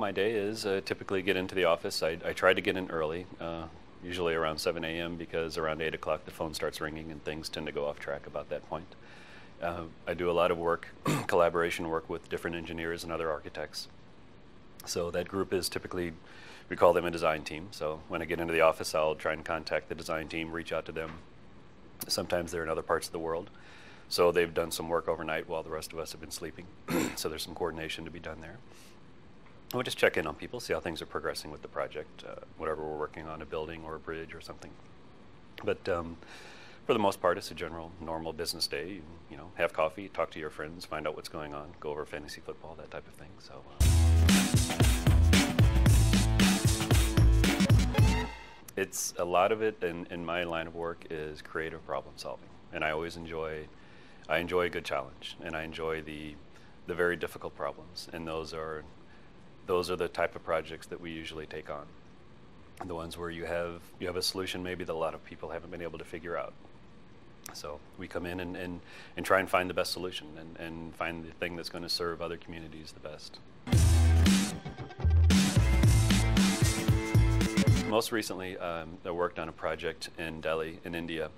my day is typically get into the office. I try to get in early, usually around 7 a.m. because around 8 o'clock the phone starts ringing and things tend to go off track about that point. I do a lot of work, collaboration work with different engineers and other architects. So that group is typically, we call them a design team. So when I get into the office, I'll try and contact the design team, reach out to them. Sometimes they're in other parts of the world. So they've done some work overnight while the rest of us have been sleeping. So there's some coordination to be done there. And we'll just check in on people, see how things are progressing with the project, whatever we're working on, a building or a bridge or something. But for the most part, it's a general, normal business day. You know, have coffee, talk to your friends, find out what's going on, go over fantasy football, that type of thing. So. It's a lot of it in my line of work is creative problem solving, and I enjoy a good challenge, and I enjoy the very difficult problems, and those are the type of projects that we usually take on, the ones where you have a solution maybe that a lot of people haven't been able to figure out. So we come in and try and find the best solution and find the thing that's going to serve other communities the best. Most recently, I worked on a project in Delhi, in India,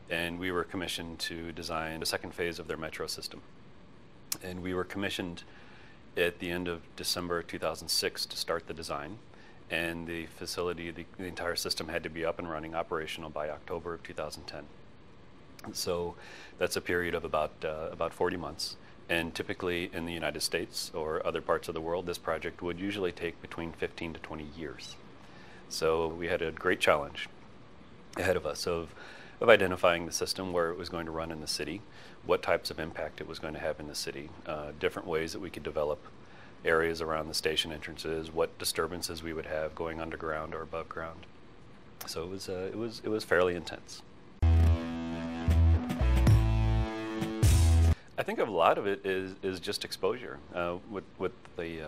and we were commissioned to design the second phase of their metro system. And we were commissioned at the end of December 2006 to start the design, and the facility, the entire system had to be up and running, operational by October of 2010. So that's a period of about 40 months. And typically in the United States or other parts of the world, this project would usually take between 15 to 20 years. So we had a great challenge ahead of us of identifying the system, where it was going to run in the city, what types of impact it was going to have in the city, different ways that we could develop areas around the station entrances, what disturbances we would have going underground or above ground. So it was fairly intense. I think a lot of it is just exposure with the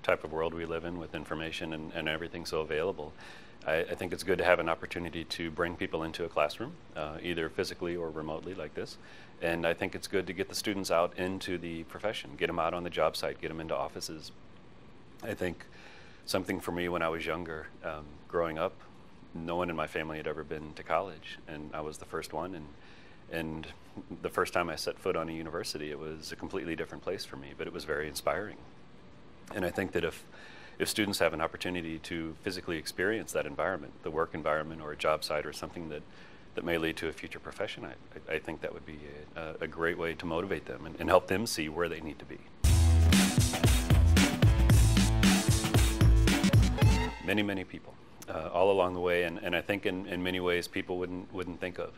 type of world we live in, with information and everything so available. I think it's good to have an opportunity to bring people into a classroom, either physically or remotely like this. And I think it's good to get the students out into the profession, get them out on the job site, get them into offices. I think something for me when I was younger, growing up, no one in my family had ever been to college, and I was the first one. And the first time I set foot on a university, it was a completely different place for me, but it was very inspiring. And I think that if students have an opportunity to physically experience that environment, the work environment or a job site or something that may lead to a future profession, I think that would be a great way to motivate them and help them see where they need to be. Many, many people all along the way, and I think in many ways people wouldn't think of.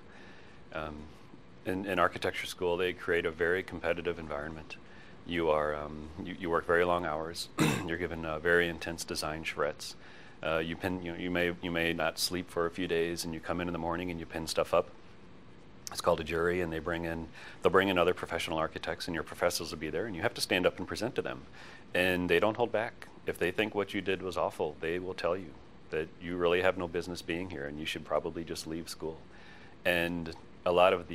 In architecture school, they create a very competitive environment. You work very long hours. You're given very intense design charrettes. You may not sleep for a few days, and you come in the morning and you pin stuff up. It's called a jury, and they'll bring in other professional architects, and your professors will be there, and you have to stand up and present to them. And they don't hold back. If they think what you did was awful, they will tell you that you really have no business being here, and you should probably just leave school. And a lot of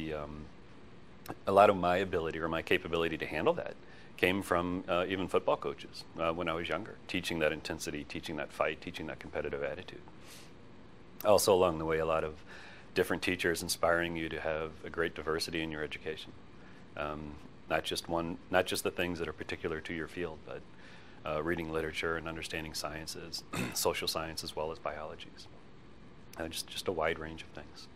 my ability or my capability to handle that came from even football coaches when I was younger, teaching that intensity, teaching that fight, teaching that competitive attitude. Also along the way, a lot of different teachers inspiring you to have a great diversity in your education. Not just the things that are particular to your field, but reading literature and understanding sciences, social science as well as biologies. Just a wide range of things.